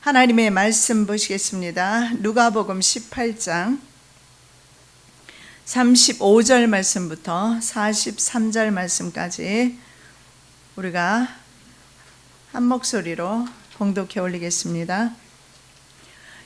하나님의 말씀 보시겠습니다. 누가복음 18장 35절 말씀부터 43절 말씀까지 우리가 한 목소리로 봉독해 올리겠습니다.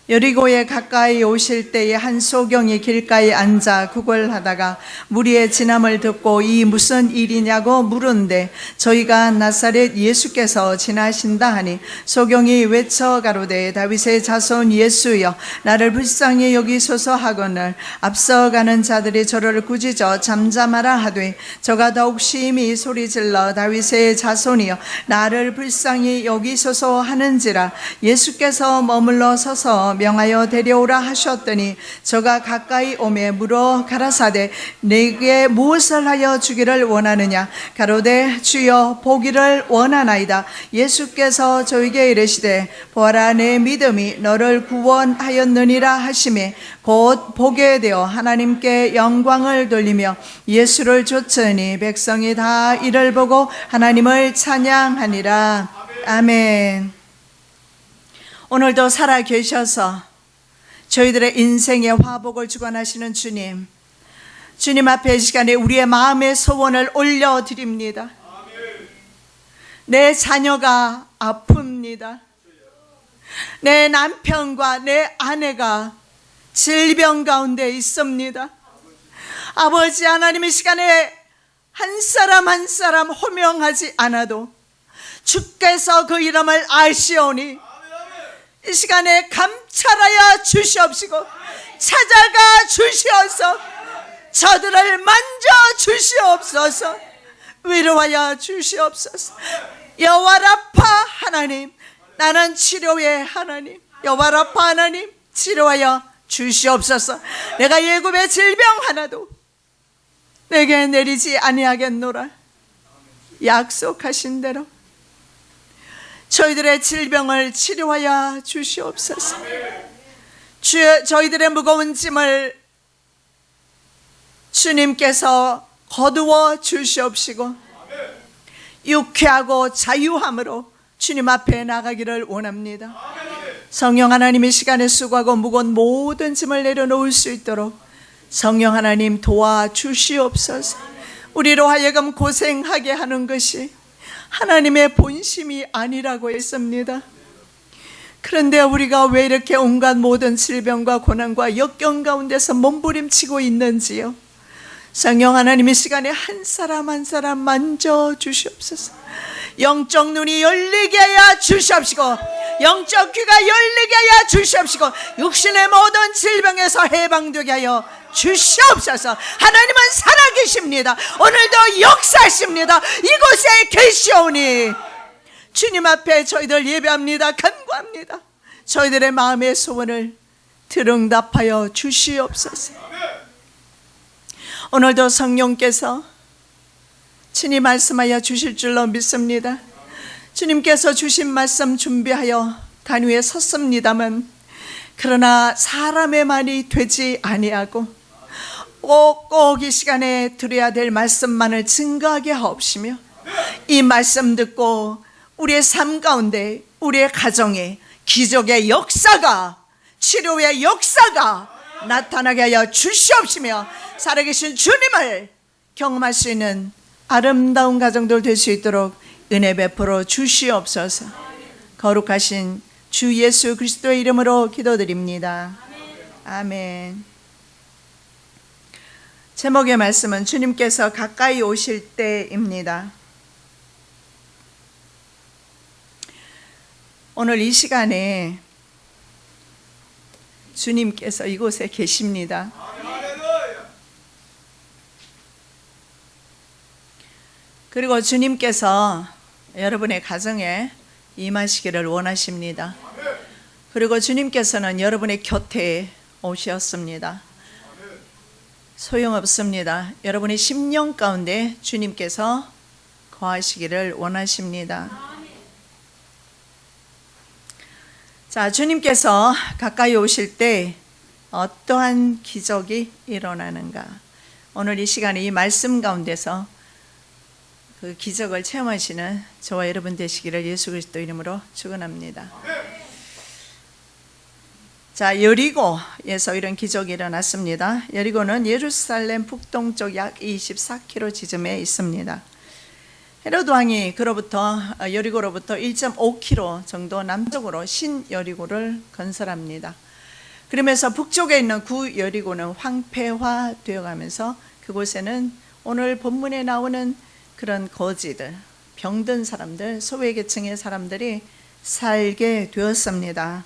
여리고에 가까이 오실 때에 한 소경이 길가에 앉아 구걸하다가 무리의 진함을 듣고 이 무슨 일이냐고 물은데 저희가 나사렛 예수께서 지나신다 하니 소경이 외쳐 가로되 다윗의 자손 예수여 나를 불쌍히 여기소서 하거늘 앞서가는 자들이 저를 꾸짖어 잠잠하라 하되 저가 더욱 심히 소리질러 다윗의 자손이여 나를 불쌍히 여기소서 하는지라 예수께서 머물러 서서 명하여 데려오라 하셨더니 저가 가까이 오매 물어 가라사대 내게 무엇을 하여 주기를 원하느냐 가로되 주여 보기를 원하나이다. 예수께서 저에게 이르시되 보아라 내 믿음이 너를 구원하였느니라 하시매 곧 보게 되어 하나님께 영광을 돌리며 예수를 좇으니 백성이 다 이를 보고 하나님을 찬양하니라. 아멘. 오늘도 살아 계셔서 저희들의 인생의 화복을 주관하시는 주님 앞에 이 시간에 우리의 마음의 소원을 올려드립니다. 내 자녀가 아픕니다. 내 남편과 내 아내가 질병 가운데 있습니다. 아버지 하나님 이 시간에 한 사람 한 사람 호명하지 않아도 주께서 그 이름을 아시오니 이 시간에 감찰하여 주시옵시고 찾아가 주시옵소서. 저들을 만져 주시옵소서. 위로하여 주시옵소서. 여호와라파 하나님 나는 치료의 하나님 여호와라파 하나님 치료하여 주시옵소서. 내가 예굽의 질병 하나도 내게 내리지 아니하겠노라. 약속하신 대로 저희들의 질병을 치료하여 주시옵소서. 저희들의 무거운 짐을 주님께서 거두어 주시옵시고 유쾌하고 자유함으로 주님 앞에 나가기를 원합니다. 성령 하나님 이 시간에 수고하고 무거운 모든 짐을 내려놓을 수 있도록 성령 하나님 도와주시옵소서. 우리로 하여금 고생하게 하는 것이 하나님의 본심이 아니라고 했습니다. 그런데 우리가 왜 이렇게 온갖 모든 질병과 고난과 역경 가운데서 몸부림치고 있는지요. 성령 하나님의 시간에 한 사람 한 사람 만져 주시옵소서. 영적 눈이 열리게 하여 주시옵시고 영적 귀가 열리게 하여 주시옵시고 육신의 모든 질병에서 해방되게 하여 주시옵소서. 하나님은 살아계십니다. 오늘도 역사하십니다. 이곳에 계시오니 주님 앞에 저희들 예배합니다. 간구합니다. 저희들의 마음의 소원을 들응답하여 주시옵소서. 오늘도 성령께서 친히 말씀하여 주실 줄로 믿습니다. 주님께서 주신 말씀 준비하여 단 위에 섰습니다만 그러나 사람의 말이 되지 아니하고 꼭 이 시간에 들어야 될 말씀만을 증거하게 하옵시며 이 말씀 듣고 우리의 삶 가운데 우리의 가정에 기적의 역사가 치료의 역사가 나타나게 하여 주시옵시며 살아계신 주님을 경험할 수 있는 아름다운 가정들 될 수 있도록 은혜 베풀어 주시옵소서. 거룩하신 주 예수 그리스도의 이름으로 기도드립니다. 아멘. 제목의 말씀은 주님께서 가까이 오실 때입니다. 오늘 이 시간에 주님께서 이곳에 계십니다. 그리고 주님께서 여러분의 가정에 임하시기를 원하십니다. 그리고 주님께서는 여러분의 곁에 오셨습니다. 소용없습니다. 여러분의 심령 가운데 주님께서 거하시기를 원하십니다. 자, 주님께서 가까이 오실 때 어떠한 기적이 일어나는가? 오늘 이 시간에 이 말씀 가운데서 그 기적을 체험하시는 저와 여러분 되시기를 예수 그리스도 이름으로 축원합니다. 자, 여리고에서 이런 기적이 일어났습니다. 여리고는 예루살렘 북동쪽 약 24km 지점에 있습니다. 헤로드 왕이 여리고로부터 1.5km 정도 남쪽으로 신여리고를 건설합니다. 그러면서 북쪽에 있는 구 여리고는 황폐화되어 가면서 그곳에는 오늘 본문에 나오는 그런 거지들, 병든 사람들, 소외계층의 사람들이 살게 되었습니다.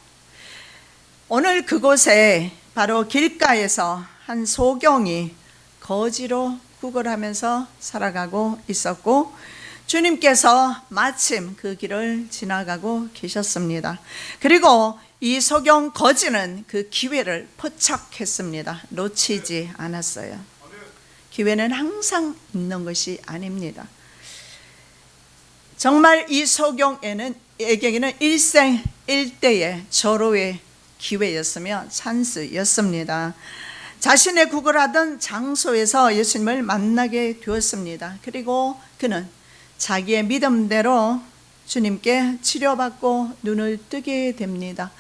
오늘 그곳에 바로 길가에서 한 소경이 거지로 구걸하면서 살아가고 있었고, 주님께서 마침 그 길을 지나가고 계셨습니다. 그리고 이 소경 거지는 그 기회를 포착했습니다. 놓치지 않았어요. 기회는 항상 있는 것이 아닙니다. 정말 이 소경에게는 일생 일대의 절호의 기회였으며 찬스였습니다. 자신의 구걸하던 장소에서 예수님을 만나게 되었습니다. 그리고 그는 자기의 믿음대로 주님께 치료받고 눈을 뜨게 됩니다.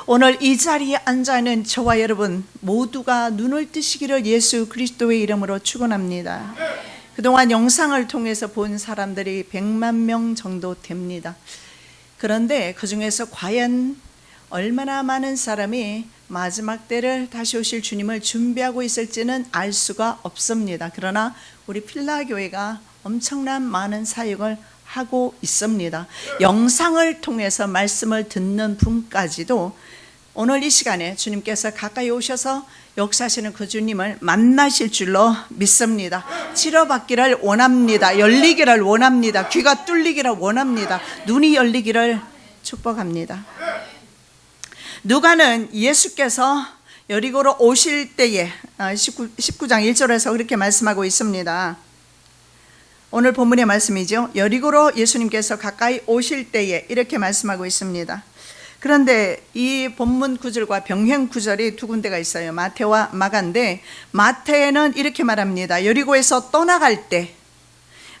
오늘 이 자리에 앉아있는 저와 여러분 모두가 눈을 뜨시기를 예수 그리스도의 이름으로 축원합니다. 그동안 영상을 통해서 본 사람들이 100만 명 정도 됩니다. 그런데 그 중에서 과연 얼마나 많은 사람이 마지막 때를 다시 오실 주님을 준비하고 있을지는 알 수가 없습니다. 그러나 우리 필라교회가 엄청난 많은 사역을 하고 있습니다. 영상을 통해서 말씀을 듣는 분까지도 오늘 이 시간에 주님께서 가까이 오셔서 역사하시는 그 주님을 만나실 줄로 믿습니다. 치료받기를 원합니다. 열리기를 원합니다. 귀가 뚫리기를 원합니다. 눈이 열리기를 축복합니다. 누가는 예수께서 여리고로 오실 때에 19장 1절에서 그렇게 말씀하고 있습니다. 오늘 본문의 말씀이죠. 여리고로 예수님께서 가까이 오실 때에 이렇게 말씀하고 있습니다. 그런데 이 본문 구절과 병행 구절이 두 군데가 있어요. 마태와 마가인데 마태는 이렇게 말합니다. 여리고에서 떠나갈 때,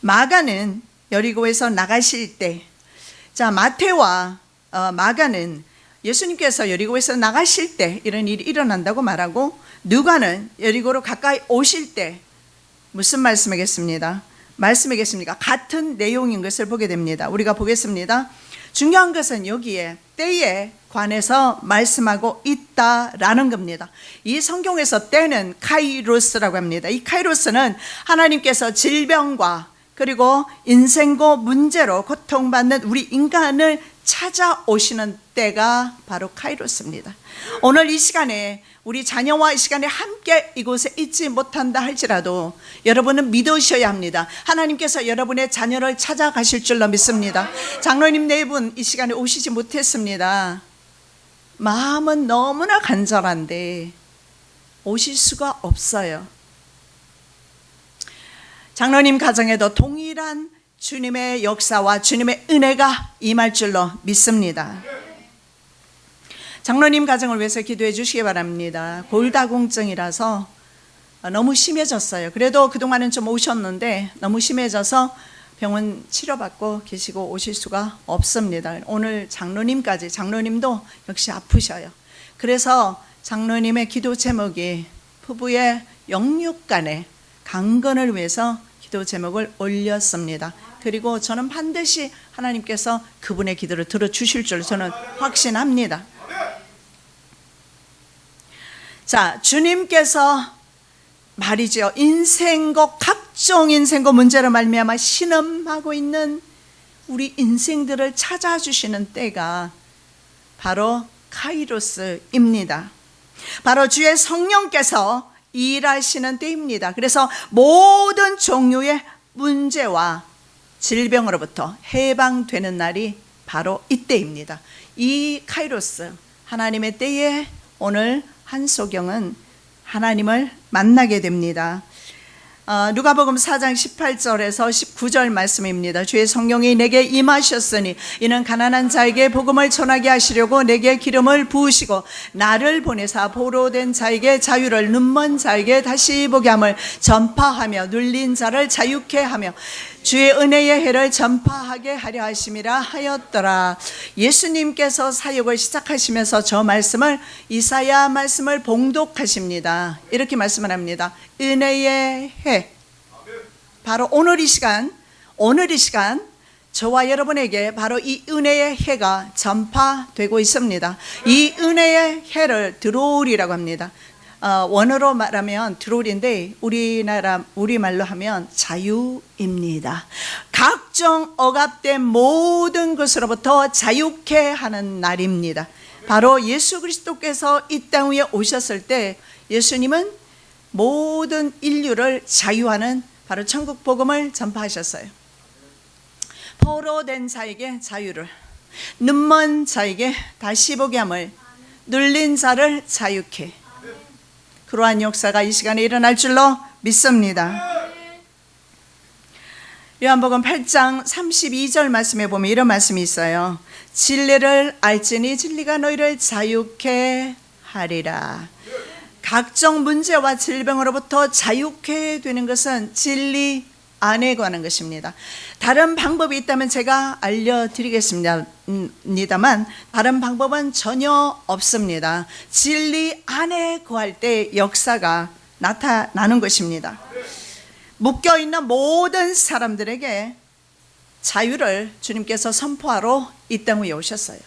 마가는 여리고에서 나가실 때. 자, 마태와 마가는 예수님께서 여리고에서 나가실 때 이런 일이 일어난다고 말하고, 누가는 여리고로 가까이 오실 때 무슨 말씀이겠습니까? 같은 내용인 것을 보게 됩니다. 우리가 보겠습니다. 중요한 것은 여기에 때에 관해서 말씀하고 있다라는 겁니다. 이 성경에서 때는 카이로스라고 합니다. 이 카이로스는 하나님께서 질병과 그리고 인생고 문제로 고통받는 우리 인간을 찾아오시는 때가 바로 카이로스입니다. 오늘 이 시간에 우리 자녀와 이 시간에 함께 이곳에 있지 못한다 할지라도 여러분은 믿으셔야 합니다. 하나님께서 여러분의 자녀를 찾아가실 줄로 믿습니다. 장로님 네 분 이 시간에 오시지 못했습니다. 마음은 너무나 간절한데 오실 수가 없어요. 장로님 가정에도 동일한 주님의 역사와 주님의 은혜가 임할 줄로 믿습니다. 장로님 가정을 위해서 기도해 주시기 바랍니다. 골다공증이라서 너무 심해졌어요. 그래도 그동안은 좀 오셨는데 너무 심해져서 병원 치료받고 계시고 오실 수가 없습니다. 오늘 장로님도 역시 아프셔요. 그래서 장로님의 기도 제목이 부부의 영육간의 강건을 위해서 기도 제목을 올렸습니다. 그리고 저는 반드시 하나님께서 그분의 기도를 들어주실 줄 저는 확신합니다. 자, 주님께서 말이죠. 각종 인생고 문제로 말미암아 신음하고 있는 우리 인생들을 찾아주시는 때가 바로 카이로스입니다. 바로 주의 성령께서 일하시는 때입니다. 그래서 모든 종류의 문제와 질병으로부터 해방되는 날이 바로 이때입니다. 이 카이로스, 하나님의 때에 오늘 한소경은 하나님을 만나게 됩니다. 누가복음 4장 18절에서 19절 말씀입니다. 주의 성령이 내게 임하셨으니 이는 가난한 자에게 복음을 전하게 하시려고 내게 기름을 부으시고 나를 보내사 보로된 자에게 자유를, 눈먼 자에게 다시 보게 함을 전파하며 눌린 자를 자유케 하며 주의 은혜의 해를 전파하게 하려 하심이라 하였더라. 예수님께서 사역을 시작하시면서 저 말씀을, 이사야 말씀을 봉독하십니다. 이렇게 말씀을 합니다. 은혜의 해. 바로 오늘 이 시간 저와 여러분에게 바로 이 은혜의 해가 전파되고 있습니다. 이 은혜의 해를 드롤이라고 합니다. 원어로 말하면 드롤인데 우리말로 하면 자유입니다. 각종 억압된 모든 것으로부터 자유케 하는 날입니다. 바로 예수 그리스도께서 이 땅 위에 오셨을 때 예수님은 모든 인류를 자유하는 바로 천국 복음을 전파하셨어요. 포로된 자에게 자유를, 눈먼 자에게 다시 보게 함을, 눌린 자를 자유케, 그러한 역사가 이 시간에 일어날 줄로 믿습니다. 요한복음 8장 32절 말씀에 보면 이런 말씀이 있어요. 진리를 알지니 진리가 너희를 자유케 하리라. 각종 문제와 질병으로부터 자유케 되는 것은 진리 안에 관한 것입니다. 다른 방법이 있다면 제가 알려드리겠습니다만 다른 방법은 전혀 없습니다. 진리 안에 거할 때 역사가 나타나는 것입니다. 묶여있는 모든 사람들에게 자유를 주님께서 선포하러 이 땅 위에 오셨어요.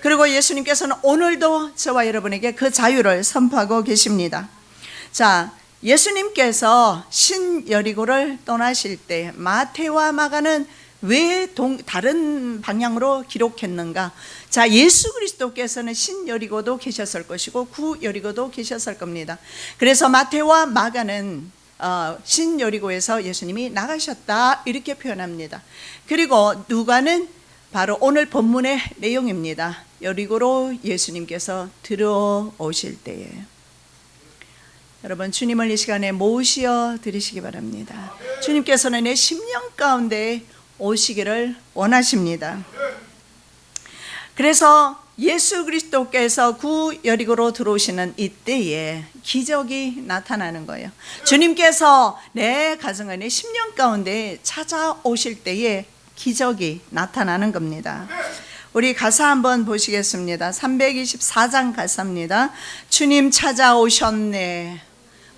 그리고 예수님께서는 오늘도 저와 여러분에게 그 자유를 선포하고 계십니다. 자, 예수님께서 신여리고를 떠나실 때 마태와 마가는 왜 다른 방향으로 기록했는가? 자, 예수 그리스도께서는 신여리고도 계셨을 것이고 구여리고도 계셨을 겁니다. 그래서 마태와 마가는 신여리고에서 예수님이 나가셨다 이렇게 표현합니다. 그리고 누가는 바로 오늘 본문의 내용입니다. 여리고로 예수님께서 들어오실 때에 여러분, 주님을 이 시간에 모시어 드리시기 바랍니다. 주님께서는 내 심령 가운데 오시기를 원하십니다. 그래서 예수 그리스도께서 구여리고로 들어오시는 이때에 기적이 나타나는 거예요. 주님께서 내 가정에 내 심령 가운데 찾아오실 때에 기적이 나타나는 겁니다. 우리 가사 한번 보시겠습니다. 324장 가사입니다. 주님 찾아오셨네,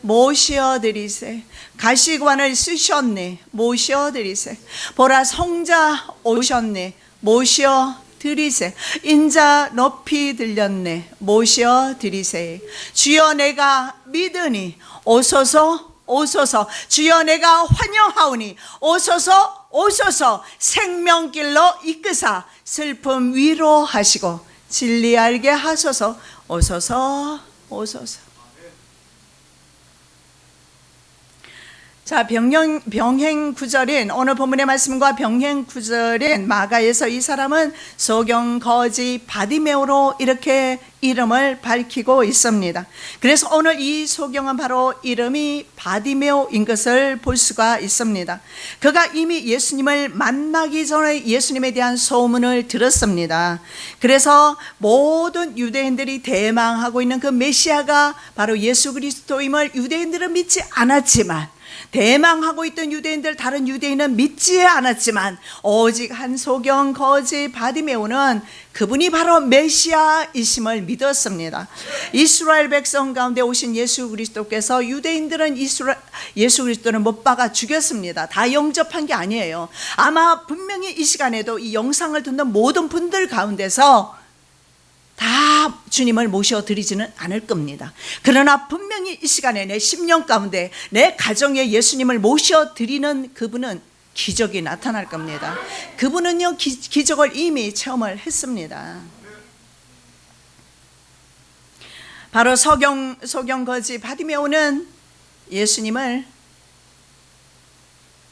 모셔드리세. 가시관을 쓰셨네, 모셔드리세. 보라 성자 오셨네, 모셔드리세. 인자 높이 들렸네, 모셔드리세. 주여 내가 믿으니 오소서 오소서. 주여 내가 환영하오니 오소서 오소서. 생명길로 이끄사 슬픔 위로하시고 진리 알게 하소서. 오소서 오소서. 자, 병행 구절인 오늘 본문의 말씀과 병행 구절인 마가에서 이 사람은 소경 거지 바디메오로 이렇게 이름을 밝히고 있습니다. 그래서 오늘 이 소경은 바로 이름이 바디메오인 것을 볼 수가 있습니다. 그가 이미 예수님을 만나기 전에 예수님에 대한 소문을 들었습니다. 그래서 모든 유대인들이 대망하고 있는 그 메시아가 바로 예수 그리스도임을 유대인들은 믿지 않았지만, 대망하고 있던 유대인들, 다른 유대인은 믿지 않았지만 오직 한 소경 거지 바디메오는 그분이 바로 메시아이심을 믿었습니다. 이스라엘 백성 가운데 오신 예수 그리스도께서 유대인들은 예수 그리스도를 못 박아 죽였습니다. 다 영접한 게 아니에요. 아마 분명히 이 시간에도 이 영상을 듣는 모든 분들 가운데서 다 주님을 모셔드리지는 않을 겁니다. 그러나 분명히 이 시간에 내 심령 가운데 내 가정에 예수님을 모셔드리는 그분은 기적이 나타날 겁니다. 그분은요 기적을 이미 체험을 했습니다. 바로 소경 거지 바디메오는 예수님을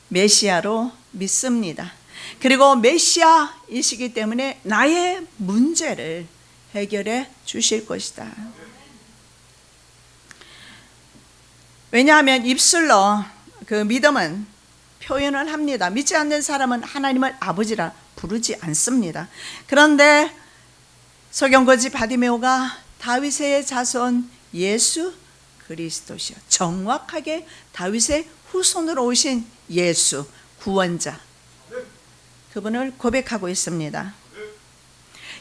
메시아로 믿습니다. 그리고 메시아이시기 때문에 나의 문제를 해결해 주실 것이다. 왜냐하면 입술로 그 믿음은 표현을 합니다. 믿지 않는 사람은 하나님을 아버지라 부르지 않습니다. 그런데 소경거지 바디메오가 다윗의 자손 예수 그리스도시요, 정확하게 다윗의 후손으로 오신 예수, 구원자, 그분을 고백하고 있습니다.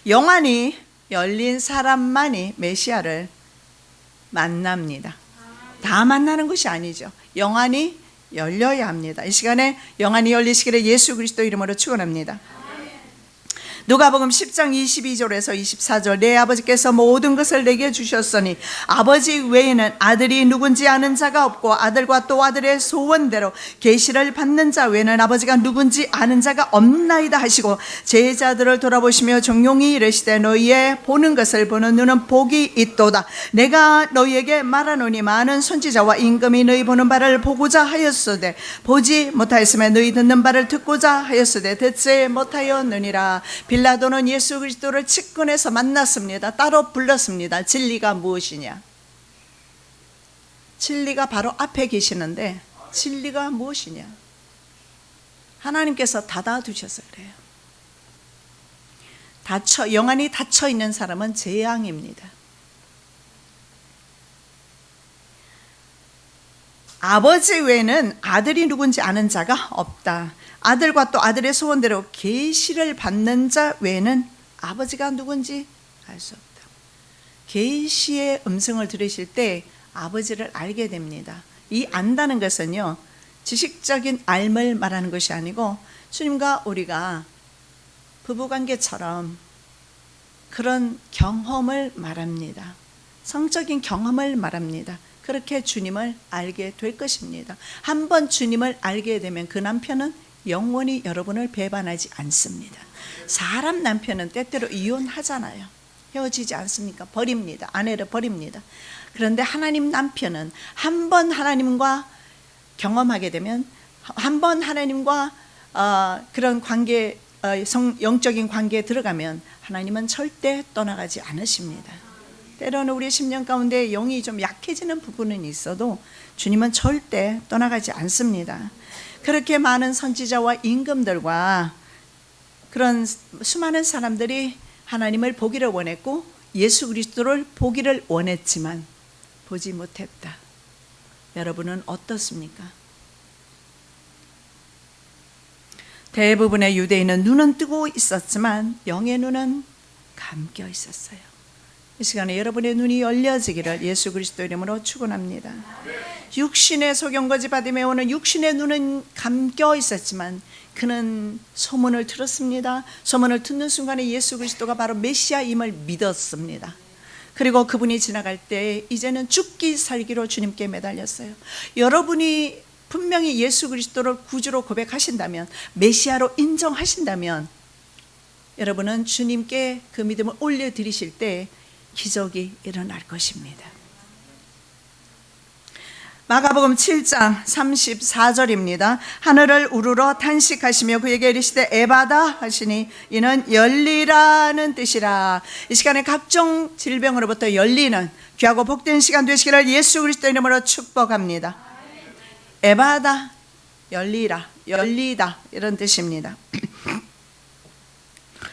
영안이 열린 사람만이 메시아를 만납니다. 다 만나는 것이 아니죠. 영안이 열려야 합니다. 이 시간에 영안이 열리시기를 예수 그리스도 이름으로 축원합니다. 누가복음 10장 22절에서 24절, 내 아버지께서 모든 것을 내게 주셨으니 아버지 외에는 아들이 누군지 아는 자가 없고 아들과 또 아들의 소원대로 계시를 받는 자 외에는 아버지가 누군지 아는 자가 없나이다 하시고 제자들을 돌아보시며 정용히 이르시되 너희의 보는 것을 보는 눈은 복이 있도다. 내가 너희에게 말하노니 많은 선지자와 임금이 너희 보는 바를 보고자 하였으되 보지 못하였으며 너희 듣는 바를 듣고자 하였으되 듣지 못하였느니라. 빌라도는 예수 그리스도를 측근에서 만났습니다. 따로 불렀습니다. 진리가 무엇이냐? 진리가 바로 앞에 계시는데 진리가 무엇이냐? 하나님께서 닫아두셔서 그래요. 영안이 닫혀 있는 사람은 재앙입니다. 아버지 외에는 아들이 누군지 아는 자가 없다. 아들과 또 아들의 소원대로 계시를 받는 자 외에는 아버지가 누군지 알 수 없다. 계시의 음성을 들으실 때 아버지를 알게 됩니다. 이 안다는 것은요, 지식적인 알을 말하는 것이 아니고 주님과 우리가 부부관계처럼 그런 경험을 말합니다. 성적인 경험을 말합니다. 그렇게 주님을 알게 될 것입니다. 한번 주님을 알게 되면 그 남편은 영원히 여러분을 배반하지 않습니다. 사람 남편은 때때로 이혼하잖아요. 헤어지지 않습니까? 버립니다. 아내를 버립니다. 그런데 하나님 남편은 한번 하나님과 경험하게 되면, 한번 하나님과 그런 관계, 영적인 관계에 들어가면 하나님은 절대 떠나가지 않으십니다. 때로는 우리 10년 가운데 영이 좀 약해지는 부분은 있어도 주님은 절대 떠나가지 않습니다. 그렇게 많은 선지자와 임금들과 그런 수많은 사람들이 하나님을 보기를 원했고 예수 그리스도를 보기를 원했지만 보지 못했다. 여러분은 어떻습니까? 대부분의 유대인은 눈은 뜨고 있었지만 영의 눈은 감겨 있었어요. 이 시간에 여러분의 눈이 열려지기를 예수 그리스도 이름으로 축원합니다. 육신의 소경거지 받으며 오는 육신의 눈은 감겨 있었지만 그는 소문을 들었습니다. 소문을 듣는 순간에 예수 그리스도가 바로 메시아임을 믿었습니다. 그리고 그분이 지나갈 때 이제는 죽기 살기로 주님께 매달렸어요. 여러분이 분명히 예수 그리스도를 구주로 고백하신다면, 메시아로 인정하신다면 여러분은 주님께 그 믿음을 올려드리실 때 기적이 일어날 것입니다. 마가복음 7장 34절입니다. 하늘을 우러러 탄식하시며 그에게 이르시되 에바다 하시니 이는 열리라는 뜻이라. 이 시간에 각종 질병으로부터 열리는 귀하고 복된 시간 되시기를 예수 그리스도 이름으로 축복합니다. 에바다, 열리라, 열리다 이런 뜻입니다.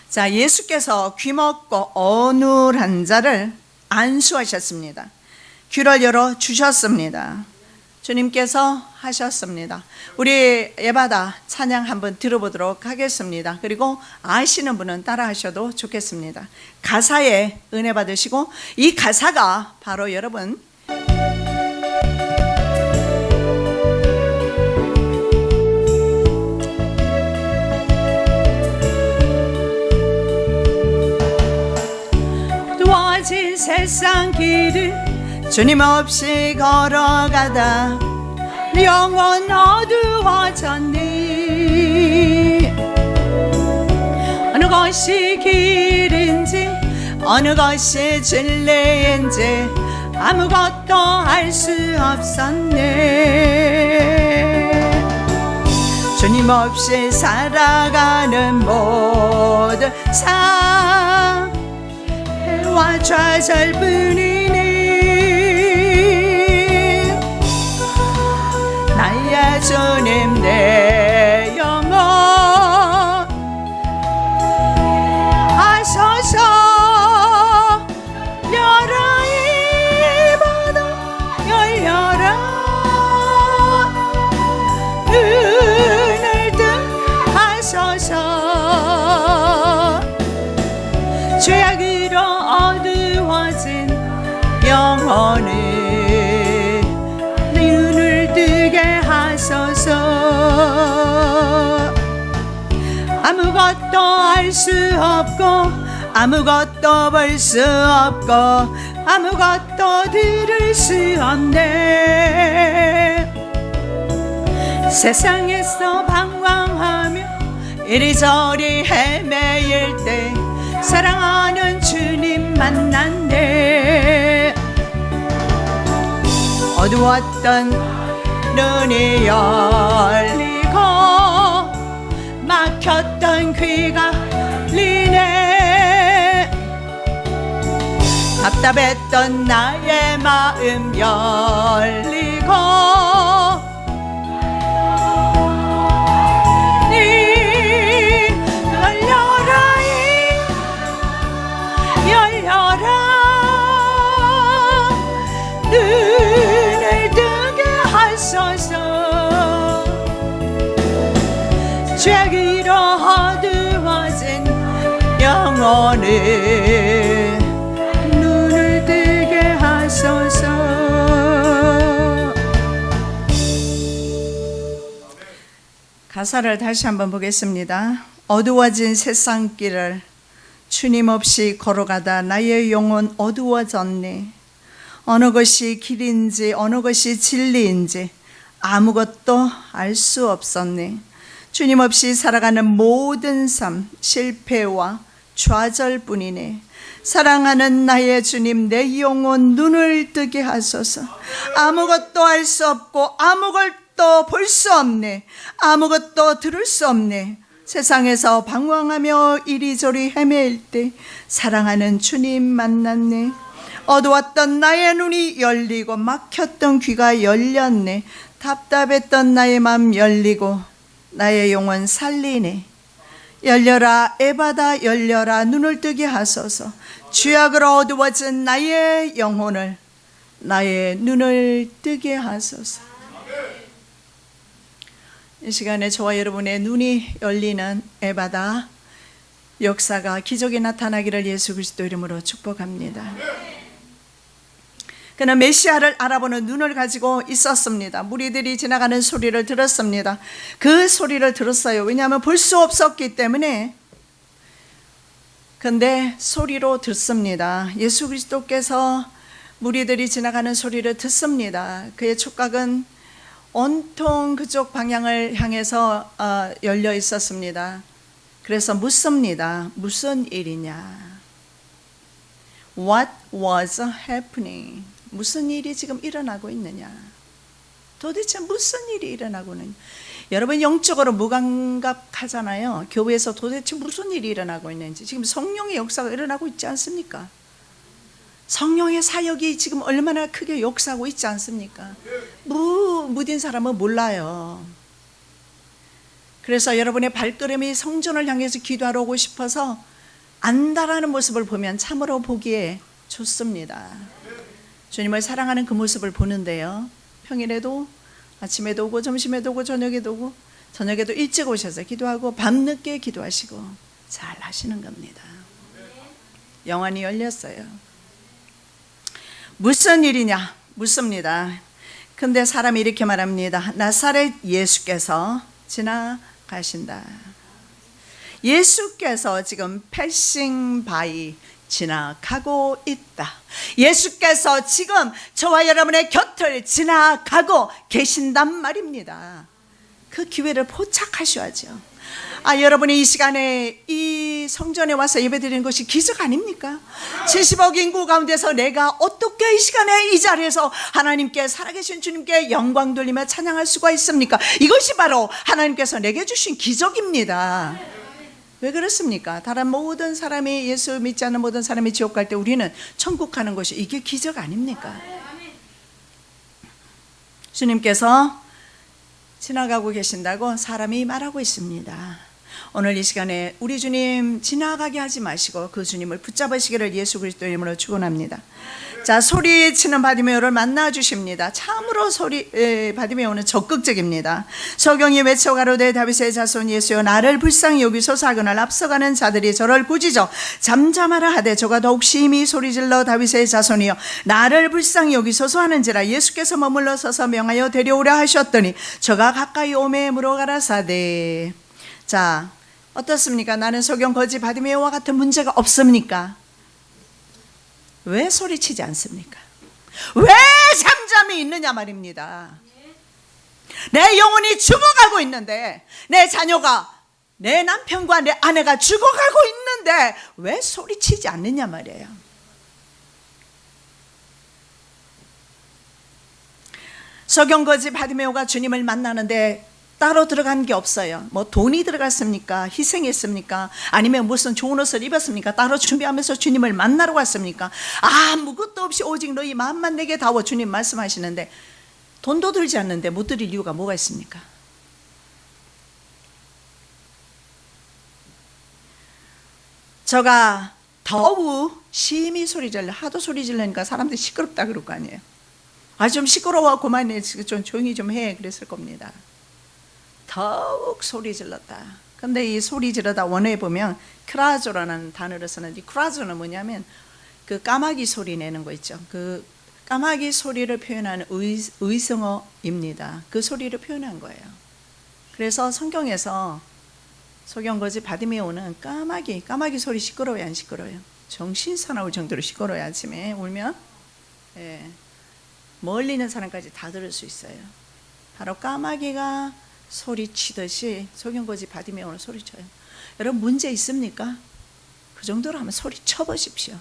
자, 예수께서 귀먹고 어눌한 자를 안수하셨습니다. 귀를 열어 주셨습니다. 주님께서 하셨습니다. 우리 에바다 찬양 한번 들어보도록 하겠습니다. 그리고 아시는 분은 따라 하셔도 좋겠습니다. 가사에 은혜 받으시고, 이 가사가 바로 여러분 두어진 세상 길을 주님 없이 걸어가다 영원 어두워졌니. 어느 것이 길인지 어느 것이 진리인지 아무것도 알 수 없었네. 주님 없이 살아가는 모든 삶 해와 좌절뿐이니. 나의 주님 내 영혼 하소서. 열어 이 바다 열려라. 눈을 영혼의 눈을 뜨게 하소서. 아무것도 알 수 없고 아무것도 볼 수 없고 아무것도 들을 수 없네. 세상에서 방황하며 이리저리 헤매일 때 사랑하는 주님 만났네. 어두웠던 눈이 열리고 막혔던 귀가 열리네. 답답했던 나의 마음 열리고 열려라 눈을 뜨게 하소서. 죄기로 어두워진 영혼을 눈을 뜨게 하소서. 가사를 다시 한번 보겠습니다. 어두워진 세상길을 주님 없이 걸어가다 나의 영혼 어두워졌네. 어느 것이 길인지 어느 것이 진리인지 아무것도 알 수 없었네. 주님 없이 살아가는 모든 삶 실패와 좌절뿐이네. 사랑하는 나의 주님, 내 영혼 눈을 뜨게 하소서. 아무것도 알 수 없고 아무것도 볼 수 없네. 아무것도 들을 수 없네. 세상에서 방황하며 이리저리 헤매일 때 사랑하는 주님 만났네. 어두웠던 나의 눈이 열리고 막혔던 귀가 열렸네. 답답했던 나의 마음 열리고 나의 영혼 살리네. 열려라 에바다 열려라 눈을 뜨게 하소서. 죄악으로 어두워진 나의 영혼을 나의 눈을 뜨게 하소서. 이 시간에 저와 여러분의 눈이 열리는 에바다 역사가 기적이 나타나기를 예수 그리스도 이름으로 축복합니다. 그는 메시아를 알아보는 눈을 가지고 있었습니다. 무리들이 지나가는 소리를 들었습니다. 그 소리를 들었어요. 왜냐하면 볼 수 없었기 때문에. 근데 소리로 듣습니다. 예수 그리스도께서 무리들이 지나가는 소리를 듣습니다. 그의 촉각은 온통 그쪽 방향을 향해서 열려 있었습니다. 그래서 묻습니다. 무슨 일이냐? What was happening? 무슨 일이 지금 일어나고 있느냐? 도대체 무슨 일이 일어나고 있느냐? 여러분 영적으로 무감각하잖아요. 교회에서 도대체 무슨 일이 일어나고 있는지. 지금 성령의 역사가 일어나고 있지 않습니까? 성령의 사역이 지금 얼마나 크게 역사하고 있지 않습니까? 무딘 사람은 몰라요. 그래서 여러분의 발걸음이 성전을 향해서 기도하러 오고 싶어서 안다라는 모습을 보면 참으로 보기에 좋습니다. 주님을 사랑하는 그 모습을 보는데요, 평일에도 아침에도 오고 점심에도 오고 저녁에도 오고, 저녁에도 일찍 오셔서 기도하고 밤늦게 기도하시고 잘 하시는 겁니다. 영안이 열렸어요. 무슨 일이냐 묻습니다. 근데 사람이 이렇게 말합니다. 나사렛 예수께서 지나가신다. 예수께서 지금 패싱 바이, 지나가고 있다. 예수께서 지금 저와 여러분의 곁을 지나가고 계신단 말입니다. 그 기회를 포착하셔야죠. 여러분이 이 시간에 이 성전에 와서 예배드리는 것이 기적 아닙니까? 70억 인구 가운데서 내가 어떻게 이 시간에 이 자리에서 하나님께, 살아계신 주님께 영광 돌리며 찬양할 수가 있습니까? 이것이 바로 하나님께서 내게 주신 기적입니다. 왜 그렇습니까? 다른 모든 사람이, 예수 믿지 않는 모든 사람이 지옥 갈 때 우리는 천국 가는 것이, 이게 기적 아닙니까? 주님께서 지나가고 계신다고 사람이 말하고 있습니다. 오늘 이 시간에 우리 주님 지나가게 하지 마시고 그 주님을 붙잡으시기를 예수 그리스도 이름으로 축원합니다. 자, 소리치는 바디메오를 만나 주십니다. 참으로 바디메오는 적극적입니다. 서경이 외쳐 가로되 다윗의 자손 예수여 나를 불쌍히 여기소서 하거늘 앞서가는 자들이 저를 꾸짖어 잠잠하라 하되 저가 더욱 심히 소리질러 다윗의 자손이여 나를 불쌍히 여기소서 하는지라 예수께서 머물러 서서 명하여 데려오라 하셨더니 저가 가까이 오매 물어가라사대. 자, 어떻습니까? 나는 소경 거지 바디메오와 같은 문제가 없습니까? 왜 소리치지 않습니까? 왜 잠잠히 있느냐 말입니다. 내 영혼이 죽어가고 있는데, 내 자녀가, 내 남편과 내 아내가 죽어가고 있는데 왜 소리치지 않느냐 말이에요. 서경거지 바디메오가 주님을 만나는데 따로 들어간 게 없어요. 뭐 돈이 들어갔습니까? 희생했습니까? 아니면 무슨 좋은 옷을 입었습니까? 따로 준비하면서 주님을 만나러 갔습니까? 아무것도 없이 오직 너희 마음만 내게 다워 주님 말씀하시는데 돈도 들지 않는데 못 드릴 이유가 뭐가 있습니까? 저가 더욱 심히 소리 질러, 하도 소리 질러니까 사람들이 시끄럽다 그럴 거 아니에요. 좀 시끄러워 그만해, 좀 조용히 좀 해 그랬을 겁니다. 더욱 소리 질렀다. 근데 이 소리 지르다 원어에 보면 크라조라는 단어를 쓰는데, 크라조는 뭐냐면 그 까마귀 소리 내는 거 있죠. 그 까마귀 소리를 표현하는 의성어입니다. 그 소리를 표현한 거예요. 그래서 성경에서 소경거지 바디메오는 까마귀 소리 시끄러워요, 안 시끄러워요? 정신 사나울 정도로 시끄러워요. 아침에 울면 멀리 있는 사람까지 다 들을 수 있어요. 바로 까마귀가 소리치듯이 소경거지 바디메오는 소리쳐요. 여러분 문제 있습니까? 그 정도로 하면 소리쳐 보십시오.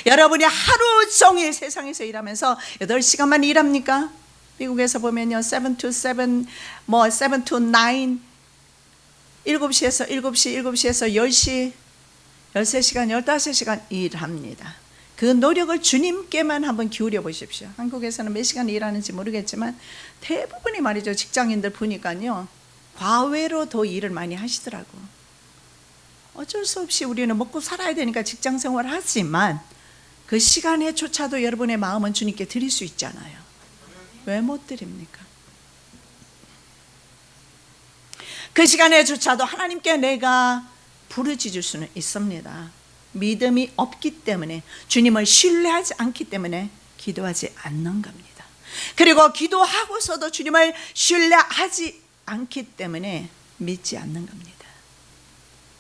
여러분이 하루 종일 세상에서 일하면서 8시간만 일합니까? 미국에서 보면요 7 to 7, 7 to 9, 7시에서 10시, 13시간, 15시간 일합니다. 그 노력을 주님께만 한번 기울여 보십시오. 한국에서는 몇 시간 일하는지 모르겠지만 대부분이 말이죠, 직장인들 보니까요 과외로 더 일을 많이 하시더라고. 어쩔 수 없이 우리는 먹고 살아야 되니까 직장 생활을 하지만 그 시간에조차도 여러분의 마음은 주님께 드릴 수 있잖아요. 왜 못 드립니까? 그 시간에조차도 하나님께 내가 부르짖을 수는 있습니다. 믿음이 없기 때문에, 주님을 신뢰하지 않기 때문에 기도하지 않는 겁니다. 그리고 기도하고서도 주님을 신뢰하지 않기 때문에 믿지 않는 겁니다.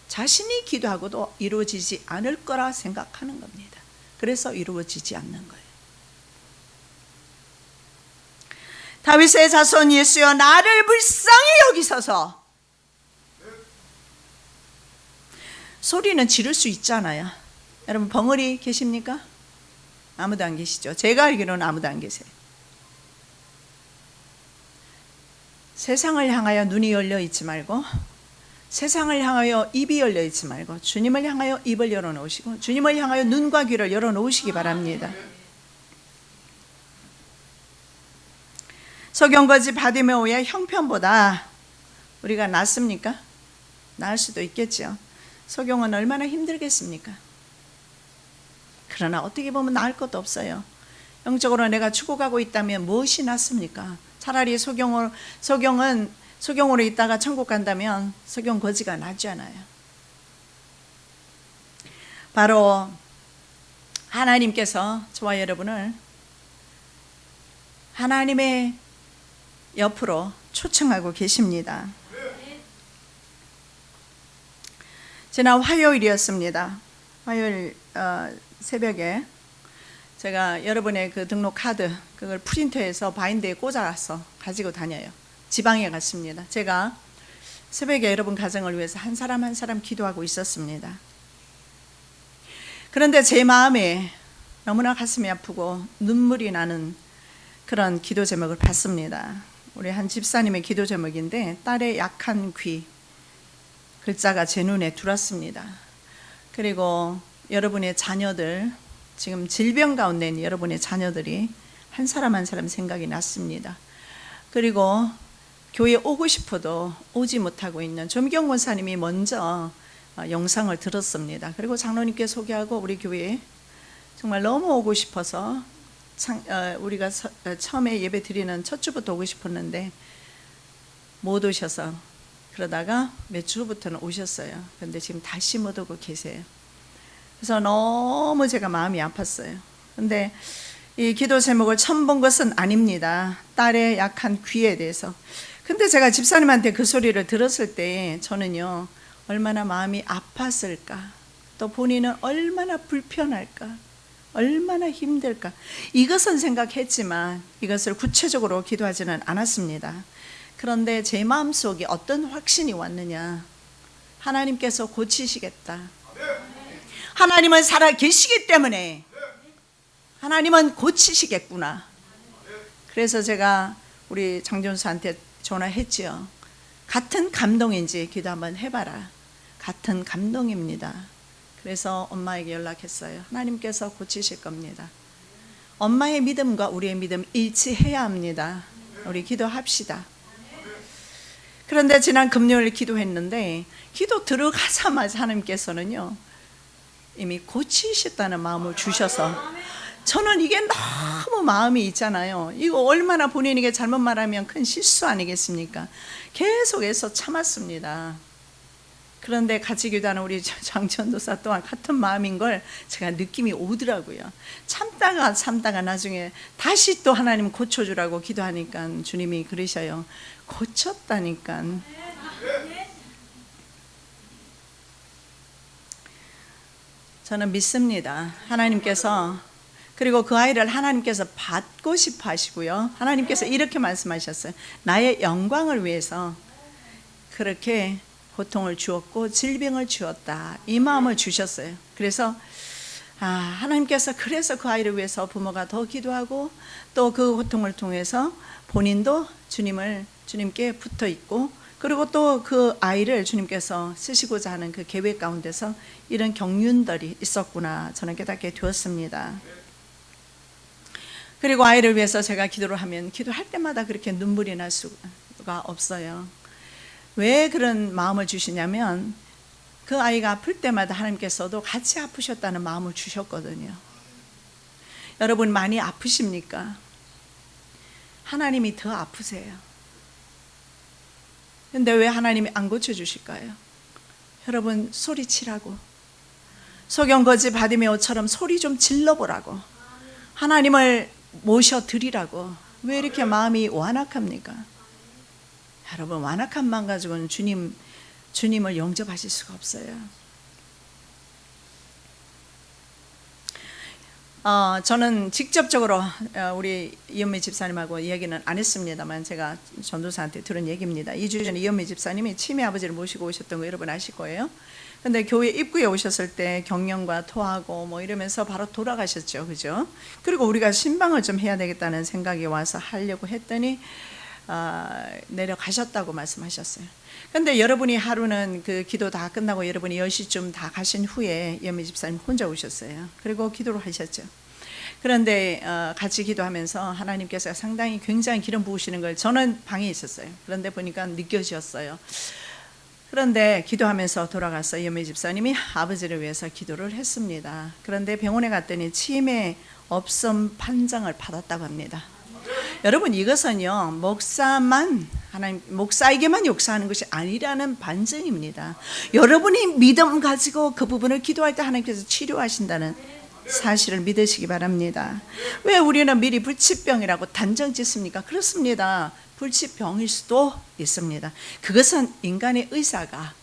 자신이 기도하고도 이루어지지 않을 거라 생각하는 겁니다. 그래서 이루어지지 않는 거예요. 다윗의 자손 예수여 나를 불쌍히 여기소서. 소리는 지를 수 있잖아요. 여러분 벙어리 계십니까? 아무도 안 계시죠? 제가 알기로는 아무도 안 계세요. 세상을 향하여 눈이 열려 있지 말고, 세상을 향하여 입이 열려 있지 말고 주님을 향하여 입을 열어놓으시고 주님을 향하여 눈과 귀를 열어놓으시기 바랍니다. 소경거지 바디메오의 형편보다 우리가 낫습니까? 나을 수도 있겠죠. 소경은 얼마나 힘들겠습니까? 그러나 어떻게 보면 나을 것도 없어요. 영적으로 내가 죽어가고 있다면 무엇이 낫습니까? 차라리 소경으로 있다가 천국 간다면 소경거지가 낫잖아요. 바로 하나님께서 저와 여러분을 하나님의 옆으로 초청하고 계십니다. 지난 화요일이었습니다. 화요일 새벽에 제가 여러분의 그 등록 카드 그걸 프린트해서 바인드에 꽂아서 가지고 다녀요. 지방에 갔습니다. 제가 새벽에 여러분 가정을 위해서 한 사람 한 사람 기도하고 있었습니다. 그런데 제 마음에 너무나 가슴이 아프고 눈물이 나는 그런 기도 제목을 봤습니다. 우리 한 집사님의 기도 제목인데, 딸의 약한 귀, 글자가 제 눈에 들어왔습니다. 그리고 여러분의 자녀들, 지금 질병 가운데 있는 여러분의 자녀들이 한 사람 한 사람 생각이 났습니다. 그리고 교회 오고 싶어도 오지 못하고 있는 조미경 권사님이 먼저 영상을 들었습니다. 그리고 장로님께 소개하고 우리 교회에 정말 너무 오고 싶어서 우리가 처음에 예배 드리는 첫 주부터 오고 싶었는데 못 오셔서 그러다가 몇 주부터는 오셨어요. 그런데 지금 다시 못 오고 계세요. 그래서 너무 제가 마음이 아팠어요. 근데 이 기도 제목을 처음 본 것은 아닙니다. 딸의 약한 귀에 대해서. 근데 제가 집사님한테 그 소리를 들었을 때 저는요, 얼마나 마음이 아팠을까, 또 본인은 얼마나 불편할까, 얼마나 힘들까, 이것은 생각했지만 이것을 구체적으로 기도하지는 않았습니다. 그런데 제 마음속에 어떤 확신이 왔느냐, 하나님께서 고치시겠다, 하나님은 살아 계시기 때문에 하나님은 고치시겠구나. 그래서 제가 우리 장전수한테 전화했지요. 같은 감동인지 기도 한번 해봐라. 같은 감동입니다. 그래서 엄마에게 연락했어요. 하나님께서 고치실 겁니다. 엄마의 믿음과 우리의 믿음 일치해야 합니다. 우리 기도합시다. 그런데 지난 금요일 기도했는데 기도 들어가자마자 하나님께서는요, 이미 고치셨다는 마음을 주셔서, 저는 이게 너무 마음이 있잖아요. 이거 얼마나 본인에게 잘못 말하면 큰 실수 아니겠습니까? 계속해서 참았습니다. 그런데 같이 기도하는 우리 장전도사 또한 같은 마음인 걸 제가 느낌이 오더라고요. 참다가 나중에 다시 또 하나님 고쳐주라고 기도하니까 주님이 그러셔요. 고쳤다니까. 저는 믿습니다. 하나님께서, 그리고 그 아이를 하나님께서 받고 싶어 하시고요. 하나님께서 이렇게 말씀하셨어요. 나의 영광을 위해서 그렇게 고통을 주었고 질병을 주었다, 이 마음을 주셨어요. 그래서 하나님께서 그래서 그 아이를 위해서 부모가 더 기도하고 또 그 고통을 통해서 본인도 주님께 붙어 있고, 그리고 또 그 아이를 주님께서 쓰시고자 하는 그 계획 가운데서 이런 경륜들이 있었구나, 저는 깨닫게 되었습니다. 그리고 아이를 위해서 제가 기도를 하면 기도할 때마다 그렇게 눈물이 날 수가 없어요. 왜 그런 마음을 주시냐면 그 아이가 아플 때마다 하나님께서도 같이 아프셨다는 마음을 주셨거든요. 여러분 많이 아프십니까? 하나님이 더 아프세요. 근데 왜 하나님이 안 고쳐주실까요? 여러분 소리치라고, 소경거지 바디메오처럼 소리 좀 질러보라고, 하나님을 모셔드리라고. 왜 이렇게 마음이 완악합니까? 여러분 완악한 마음 가지고는 주님을 영접하실 수가 없어요. 저는 직접적으로 우리 이현미 집사님하고 이야기는 안 했습니다만 제가 전도사한테 들은 얘기입니다. 2주 전에 이현미 집사님이 치매 아버지를 모시고 오셨던 거 여러분 아실 거예요. 근데 교회 입구에 오셨을 때 경련과 토하고 뭐 이러면서 바로 돌아가셨죠. 그죠? 그리고 우리가 신방을 좀 해야 되겠다는 생각이 와서 하려고 했더니 내려가셨다고 말씀하셨어요. 근데 여러분이 하루는 그 기도 다 끝나고 여러분이 10시쯤 다 가신 후에 연미 집사님 혼자 오셨어요. 그리고 기도를 하셨죠. 그런데 같이 기도하면서 하나님께서 상당히 굉장히 기름 부으시는 걸 저는 방에 있었어요. 그런데 보니까 느껴졌어요. 그런데 기도하면서 돌아가서 연미 집사님이 아버지를 위해서 기도를 했습니다. 그런데 병원에 갔더니 치매 없음 판정을 받았다고 합니다. 여러분 이것은요 목사에게만 역사하는 것이 아니라는 반증입니다. 여러분이 믿음 가지고 그 부분을 기도할 때 하나님께서 치료하신다는 사실을 믿으시기 바랍니다. 왜 우리는 미리 불치병이라고 단정 짓습니까? 그렇습니다. 불치병일 수도 있습니다. 그것은 인간의 의사가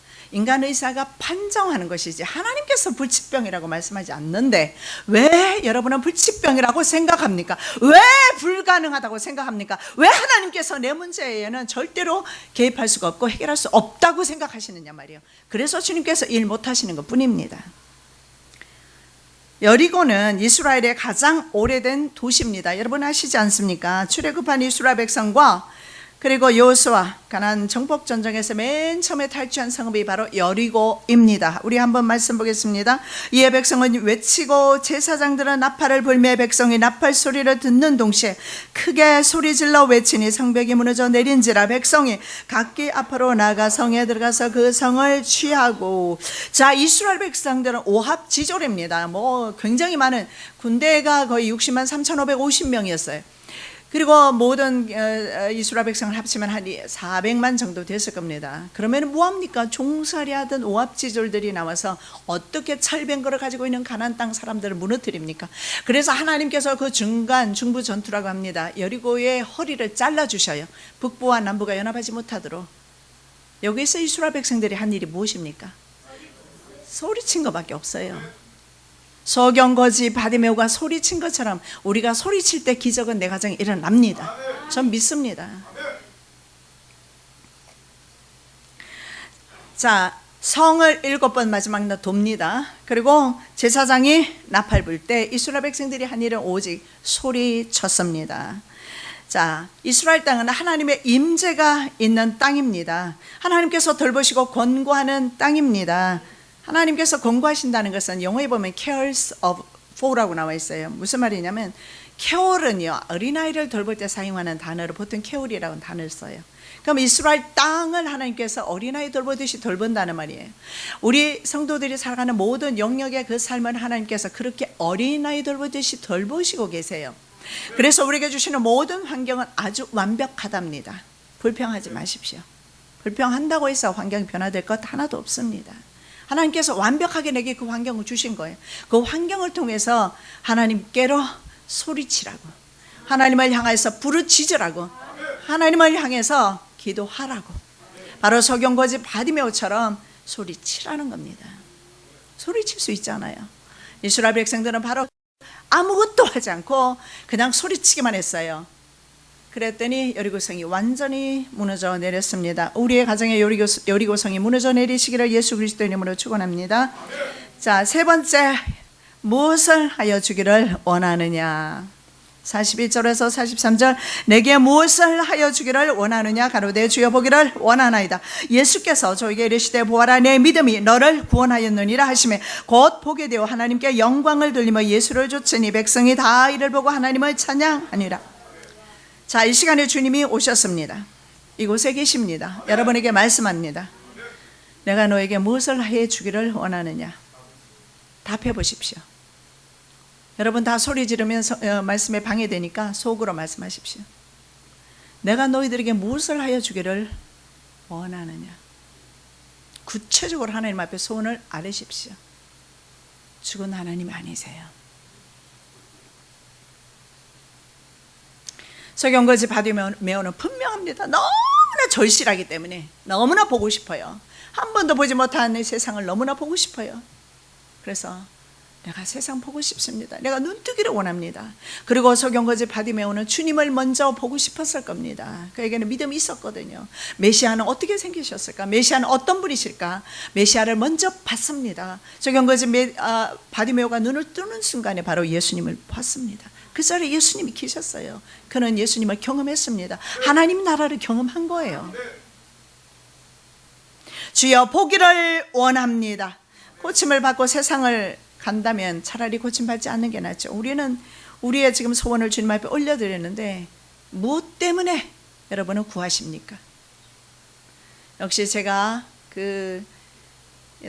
판정하는 것이지 하나님께서 불치병이라고 말씀하지 않는데 왜 여러분은 불치병이라고 생각합니까? 왜 불가능하다고 생각합니까? 왜 하나님께서 내 문제에는 절대로 개입할 수가 없고 해결할 수 없다고 생각하시느냐 말이에요. 그래서 주님께서 일 못하시는 것뿐입니다. 여리고는 이스라엘의 가장 오래된 도시입니다. 여러분 아시지 않습니까? 출애굽한 이스라엘 백성과 그리고 여호수아 가나안 정복 전쟁에서 맨 처음에 탈취한 성읍이 바로 여리고입니다. 우리 한번 말씀 보겠습니다. 이에 백성은 외치고 제사장들은 나팔을 불매 백성이 나팔 소리를 듣는 동시에 크게 소리질러 외치니 성벽이 무너져 내린지라 백성이 각기 앞으로 나가 성에 들어가서 그 성을 취하고. 자, 이스라엘 백성들은 오합지졸입니다. 굉장히 많은 군대가 거의 60만 3,550명이었어요. 그리고 모든 이스라엘 백성을 합치면 한 400만 정도 됐을 겁니다. 그러면 뭐합니까? 종살이 하던 오합지졸들이 나와서 어떻게 철병거를 가지고 있는 가나안 땅 사람들을 무너뜨립니까? 그래서 하나님께서 그 중부 전투라고 합니다. 여리고의 허리를 잘라주셔요. 북부와 남부가 연합하지 못하도록. 여기서 이스라엘 백성들이 한 일이 무엇입니까? 소리친 것밖에 없어요. 소경거지 바디메오가 소리친 것처럼 우리가 소리칠 때 기적은 내 가정에 일어납니다. 전 믿습니다. 자, 성을 7번 마지막 돕니다. 그리고 제사장이 나팔 불 때 이스라엘 백성들이 한 일은 오직 소리쳤습니다. 자, 이스라엘 땅은 하나님의 임재가 있는 땅입니다. 하나님께서 돌보시고 권고하는 땅입니다. 하나님께서 권고하신다는 것은 영어에 보면 cares for라고 나와 있어요. 무슨 말이냐면 케어는요, 어린아이를 돌볼 때 사용하는 단어로 보통 케어이라는 단어를 써요. 그럼 이스라엘 땅을 하나님께서 어린아이 돌보듯이 돌본다는 말이에요. 우리 성도들이 살아가는 모든 영역의 그 삶을 하나님께서 그렇게 어린아이 돌보듯이 돌보시고 계세요. 그래서 우리에게 주시는 모든 환경은 아주 완벽하답니다. 불평하지 마십시오. 불평한다고 해서 환경이 변화될 것 하나도 없습니다. 하나님께서 완벽하게 내게 그 환경을 주신 거예요. 그 환경을 통해서 하나님께로 소리치라고, 하나님을 향해서 부르짖으라고, 하나님을 향해서 기도하라고, 바로 소경거지 바디메오처럼 소리치라는 겁니다. 소리칠 수 있잖아요. 이스라엘 백성들은 바로 아무것도 하지 않고 그냥 소리치기만 했어요. 그랬더니 여리고성이 완전히 무너져 내렸습니다. 우리의 가정에 여리고성이 무너져 내리시기를 예수 그리스도의 이름으로 축원합니다. 자, 세 번째, 무엇을 하여 주기를 원하느냐. 41절에서 43절, 내게 무엇을 하여 주기를 원하느냐 가로되 주여 보기를 원하나이다. 예수께서 저에게 이르시되 보아라, 내 믿음이 너를 구원하였느니라 하시매 곧 보게 되어 하나님께 영광을 돌리며 예수를 좇으니 백성이 다 이를 보고 하나님을 찬양하니라. 자, 이 시간에 주님이 오셨습니다. 이곳에 계십니다. 여러분에게 말씀합니다. 내가 너에게 무엇을 해 주기를 원하느냐. 답해 보십시오. 여러분 다 소리 지르면 말씀에 방해되니까 속으로 말씀하십시오. 내가 너희들에게 무엇을 하여 주기를 원하느냐. 구체적으로 하나님 앞에 소원을 아뢰십시오. 죽은 하나님이 아니세요. 소경거지 바디메오는 분명합니다. 너무나 절실하기 때문에 너무나 보고 싶어요. 한 번도 보지 못한 세상을 너무나 보고 싶어요. 그래서 내가 세상 보고 싶습니다. 내가 눈뜨기를 원합니다. 그리고 소경거지 바디메오는 주님을 먼저 보고 싶었을 겁니다. 그에게는 믿음이 있었거든요. 메시아는 어떻게 생기셨을까? 메시아는 어떤 분이실까? 메시아를 먼저 봤습니다. 소경거지 바디메오가 눈을 뜨는 순간에 바로 예수님을 봤습니다. 그 자리에 예수님이 계셨어요. 그는 예수님을 경험했습니다. 하나님 나라를 경험한 거예요. 주여 보기를 원합니다. 고침을 받고 세상을 간다면 차라리 고침받지 않는 게 낫죠. 우리는 우리의 지금 소원을 주님 앞에 올려드리는데 무엇 때문에 여러분은 구하십니까? 역시 제가 그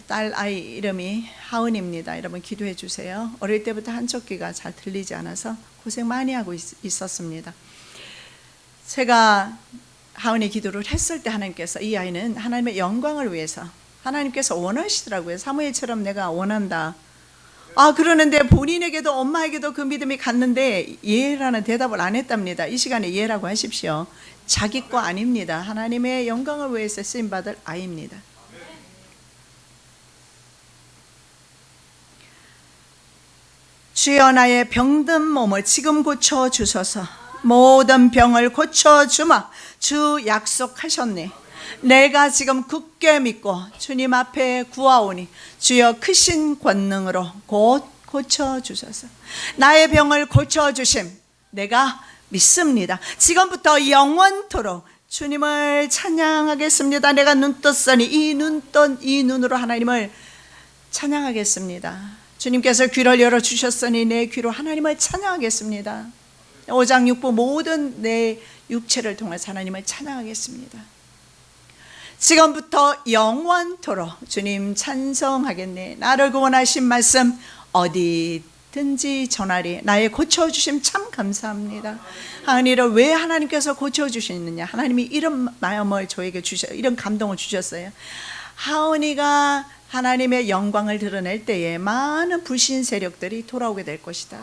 딸 아이 이름이 하은입니다. 여러분 기도해 주세요. 어릴 때부터 한쪽 귀가 잘 들리지 않아서 고생 많이 하고 있었습니다. 제가 하은이 기도를 했을 때 하나님께서 이 아이는 하나님의 영광을 위해서 하나님께서 원하시더라고요. 사무엘처럼 내가 원한다. 그러는데 본인에게도 엄마에게도 그 믿음이 갔는데 예라는 대답을 안 했답니다. 이 시간에 예라고 하십시오. 자기 거 아닙니다. 하나님의 영광을 위해서 쓰임받을 아이입니다. 주여 나의 병든 몸을 지금 고쳐주소서. 모든 병을 고쳐주마. 주 약속하셨네. 내가 지금 굳게 믿고 주님 앞에 구하오니 주여 크신 권능으로 곧 고쳐주소서. 나의 병을 고쳐주심 내가 믿습니다. 지금부터 영원토록 주님을 찬양하겠습니다. 내가 눈 떴으니 이 눈으로 하나님을 찬양하겠습니다. 주님께서 귀를 열어주셨으니 내 귀로 하나님을 찬양하겠습니다. 오장육부 모든 내 육체를 통해서 하나님을 찬양하겠습니다. 지금부터 영원토록 주님 찬송하겠네. 나를 구원하신 말씀 어디든지 전하리. 나의 고쳐주심 참 감사합니다. 하은이를 왜 하나님께서 고쳐주시느냐. 하나님이 이런 마음을 저에게 이런 감동을 주셨어요. 하은이가 하나님의 영광을 드러낼 때에 많은 불신 세력들이 돌아오게 될 것이다.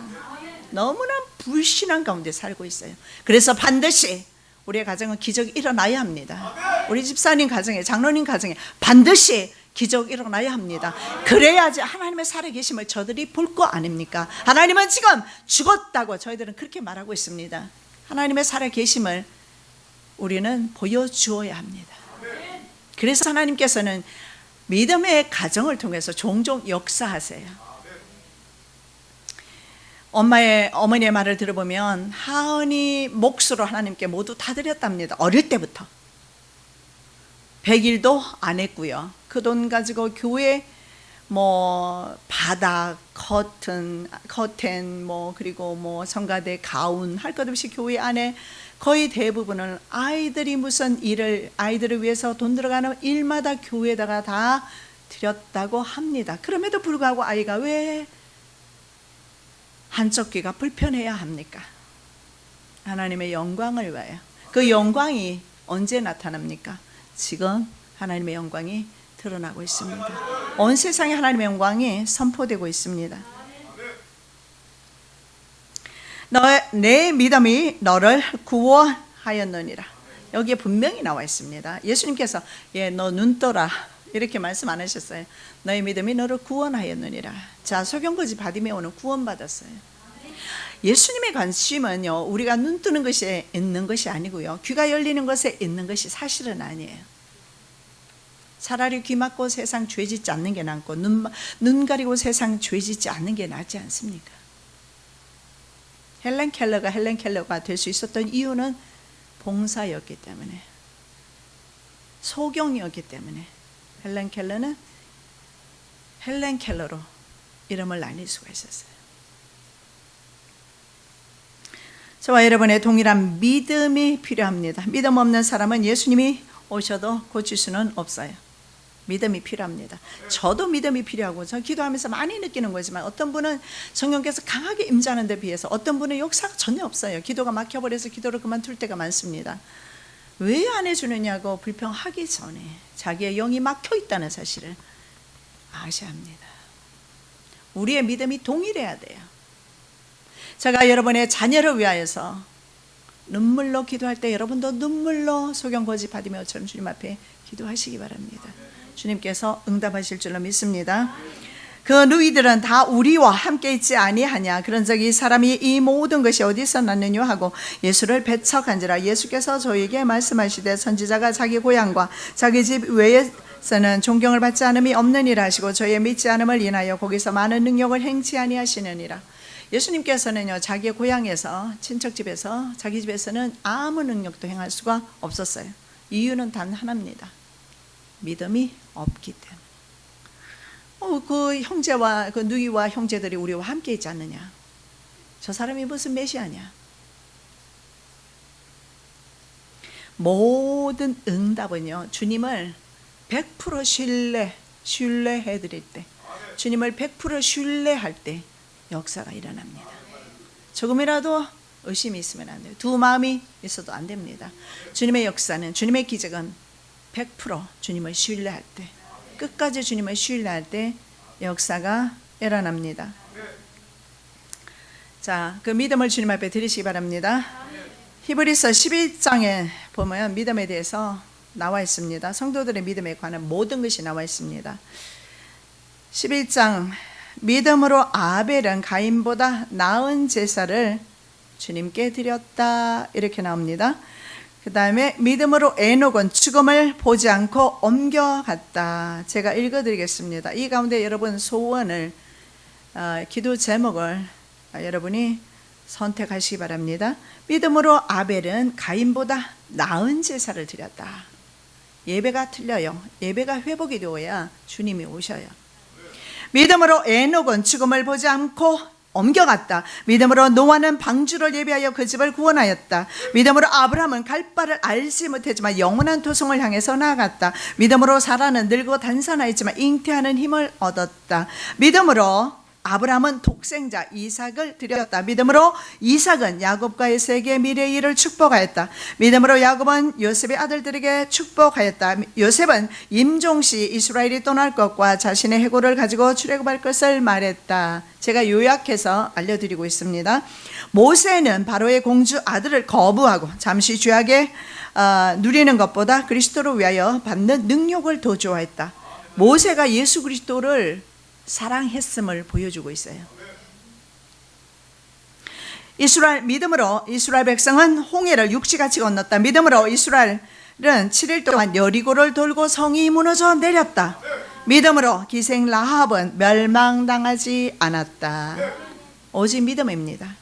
너무나 불신한 가운데 살고 있어요. 그래서 반드시 우리의 가정은 기적이 일어나야 합니다. 우리 집사님 가정에, 장로님 가정에 반드시 기적이 일어나야 합니다. 그래야지 하나님의 살아계심을 저들이 볼 거 아닙니까? 하나님은 지금 죽었다고 저희들은 그렇게 말하고 있습니다. 하나님의 살아계심을 우리는 보여주어야 합니다. 그래서 하나님께서는 믿음의 가정을 통해서 종종 역사하세요. 어머니의 말을 들어보면 하은이 몫으로 하나님께 모두 다 드렸답니다. 어릴 때부터 100일도 안 했고요. 그 돈 가지고 교회 바닥, 커튼 그리고 성가대 가운 할 것 없이 교회 안에 거의 대부분은 아이들이 아이들을 위해서 돈 들어가는 일마다 교회에다가 다 드렸다고 합니다. 그럼에도 불구하고 아이가 왜 한쪽 귀가 불편해야 합니까? 하나님의 영광을 위하여. 그 영광이 언제 나타납니까? 지금 하나님의 영광이 드러나고 있습니다. 온 세상에 하나님의 영광이 선포되고 있습니다. 내 믿음이 너를 구원하였느니라. 여기에 분명히 나와 있습니다. 예수님께서 너 눈 떠라 이렇게 말씀 안 하셨어요. 너의 믿음이 너를 구원하였느니라. 자, 소경거지 바디메오는 구원받았어요. 예수님의 관심은요, 우리가 눈 뜨는 것에 있는 것이 아니고요, 귀가 열리는 것에 있는 것이 사실은 아니에요. 차라리 귀 막고 세상 죄 짓지 않는 게 낫고 눈 가리고 세상 죄 짓지 않는 게 낫지 않습니까? 헬렌 켈러가 될 수 있었던 이유는 봉사였기 때문에, 소경이었기 때문에 헬렌 켈러는 헬렌 켈러로 이름을 날릴 수가 있었어요. 저와 여러분의 동일한 믿음이 필요합니다. 믿음 없는 사람은 예수님이 오셔도 고칠 수는 없어요. 믿음이 필요합니다. 저도 믿음이 필요하고 저 기도하면서 많이 느끼는 거지만 어떤 분은 성령께서 강하게 임재하는 데 비해서 어떤 분은 역사가 전혀 없어요. 기도가 막혀버려서 기도를 그만둘 때가 많습니다. 왜 안 해주느냐고 불평하기 전에 자기의 영이 막혀 있다는 사실을 아셔야 합니다. 우리의 믿음이 동일해야 돼요. 제가 여러분의 자녀를 위하여서 눈물로 기도할 때 여러분도 눈물로 소경거지 바디메오처럼 주님 앞에 기도하시기 바랍니다. 주님께서 응답하실 줄로 믿습니다. 그 누이들은 다 우리와 함께 있지 아니하냐. 그런 적이 사람이 이 모든 것이 어디서 났느냐 하고 예수를 배척한지라. 예수께서 저에게 말씀하시되 선지자가 자기 고향과 자기 집 외에서는 존경을 받지 않음이 없느니라 하시고 저의 믿지 않음을 인하여 거기서 많은 능력을 행치 아니하시느니라. 예수님께서는요, 자기의 고향에서 친척집에서 자기 집에서는 아무 능력도 행할 수가 없었어요. 이유는 단 하나입니다. 믿음이 없기 때문에. 그 형제와 그 누이와 형제들이 우리와 함께 있지 않느냐. 저 사람이 무슨 메시아냐. 모든 응답은요, 주님을 100% 신뢰해 드릴 때, 주님을 100% 신뢰할 때 역사가 일어납니다. 조금이라도 의심이 있으면 안 돼요. 두 마음이 있어도 안 됩니다. 주님의 역사는, 주님의 기적은 100% 주님을 신뢰할 때, 끝까지 주님을 신뢰할 때 역사가 일어납니다. 자, 그 믿음을 주님 앞에 드리시기 바랍니다. 히브리서 11장에 보면 믿음에 대해서 나와 있습니다. 성도들의 믿음에 관한 모든 것이 나와 있습니다. 11장, 믿음으로 아벨은 가인보다 나은 제사를 주님께 드렸다, 이렇게 나옵니다. 그 다음에 믿음으로 에녹은 죽음을 보지 않고 옮겨갔다. 제가 읽어드리겠습니다. 이 가운데 여러분 소원을, 기도 제목을 여러분이 선택하시기 바랍니다. 믿음으로 아벨은 가인보다 나은 제사를 드렸다. 예배가 틀려요. 예배가 회복이 되어야 주님이 오셔요. 믿음으로 에녹은 죽음을 보지 않고 옮겨갔다. 믿음으로 노아는 방주를 예비하여 그 집을 구원하였다. 믿음으로 아브라함은 갈 바를 알지 못했지만 영원한 토성을 향해서 나아갔다. 믿음으로 사라는 늙고 단산하였지만 잉태하는 힘을 얻었다. 믿음으로 아브라함은 독생자 이삭을 드렸다. 믿음으로 이삭은 야곱과 에서에게 미래의 일을 축복하였다. 믿음으로 야곱은 요셉의 아들들에게 축복하였다. 요셉은 임종시 이스라엘이 떠날 것과 자신의 해골을 가지고 출애굽할 것을 말했다. 제가 요약해서 알려드리고 있습니다. 모세는 바로의 공주 아들을 거부하고 잠시 죄악에 누리는 것보다 그리스도를 위하여 받는 능력을 더 좋아했다. 모세가 예수 그리스도를 사랑했음을 보여주고 있어요. 믿음으로 이스라엘 백성은 홍해를 육지같이 건넜다. 믿음으로 이스라엘은 7일 동안 여리고를 돌고 성이 무너져 내렸다. 믿음으로 기생 라합은 멸망당하지 않았다. 오직 믿음입니다.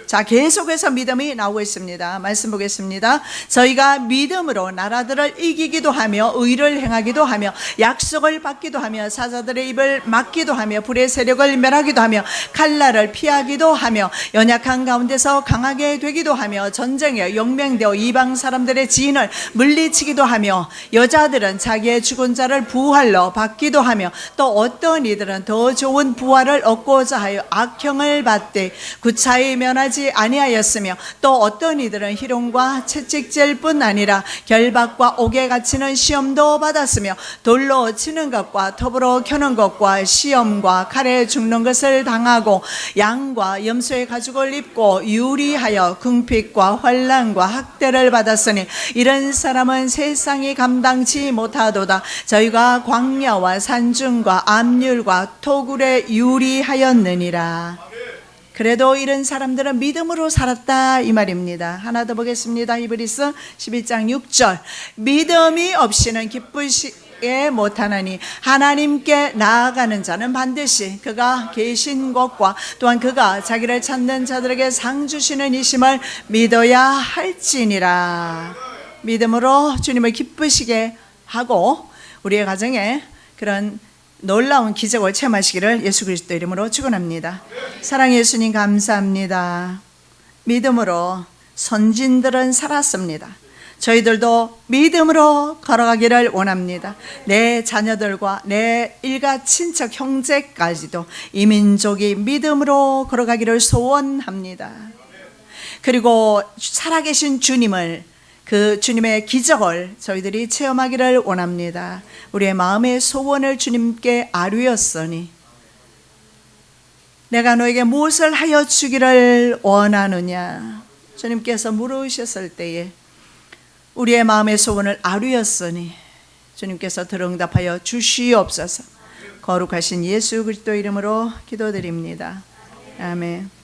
자, 계속해서 믿음이 나오고 있습니다. 말씀 보겠습니다. 저희가 믿음으로 나라들을 이기기도 하며 의를 행하기도 하며 약속을 받기도 하며 사자들의 입을 막기도 하며 불의 세력을 멸하기도 하며 칼날을 피하기도 하며 연약한 가운데서 강하게 되기도 하며 전쟁에 용맹되어 이방 사람들의 지인을 물리치기도 하며 여자들은 자기의 죽은 자를 부활로 받기도 하며 또 어떤 이들은 더 좋은 부활을 얻고자 하여 악형을 받되 구차히 면하지 아니하였으며 또 어떤 이들은 희롱과 채찍질 뿐 아니라 결박과 옥에 갇히는 시험도 받았으며 돌로 치는 것과 톱으로 켜는 것과 시험과 칼에 죽는 것을 당하고 양과 염소의 가죽을 입고 유리하여 궁핍과 환난과 학대를 받았으니 이런 사람은 세상이 감당치 못하도다. 저희가 광야와 산중과 암률과 토굴에 유리하였느니라. 그래도 이런 사람들은 믿음으로 살았다 이 말입니다. 하나 더 보겠습니다. 히브리서 11장 6절 믿음이 없이는 기쁘시게 못하나니 하나님께 나아가는 자는 반드시 그가 계신 것과 또한 그가 자기를 찾는 자들에게 상 주시는 이심을 믿어야 할지니라. 믿음으로 주님을 기쁘시게 하고 우리의 가정에 그런 놀라운 기적을 체험하시기를 예수 그리스도 이름으로 축원합니다. 사랑의 예수님 감사합니다. 믿음으로 선진들은 살았습니다. 저희들도 믿음으로 걸어가기를 원합니다. 내 자녀들과 내 일가 친척 형제까지도 이 민족이 믿음으로 걸어가기를 소원합니다. 그리고 살아계신 주님을 그 주님의 기적을 저희들이 체험하기를 원합니다. 우리의 마음의 소원을 주님께 아뢰었으니 내가 너에게 무엇을 하여 주기를 원하느냐 주님께서 물으셨을 때에 우리의 마음의 소원을 아뢰었으니 주님께서 들응답하여 주시옵소서. 거룩하신 예수 그리스도 이름으로 기도드립니다. 아멘.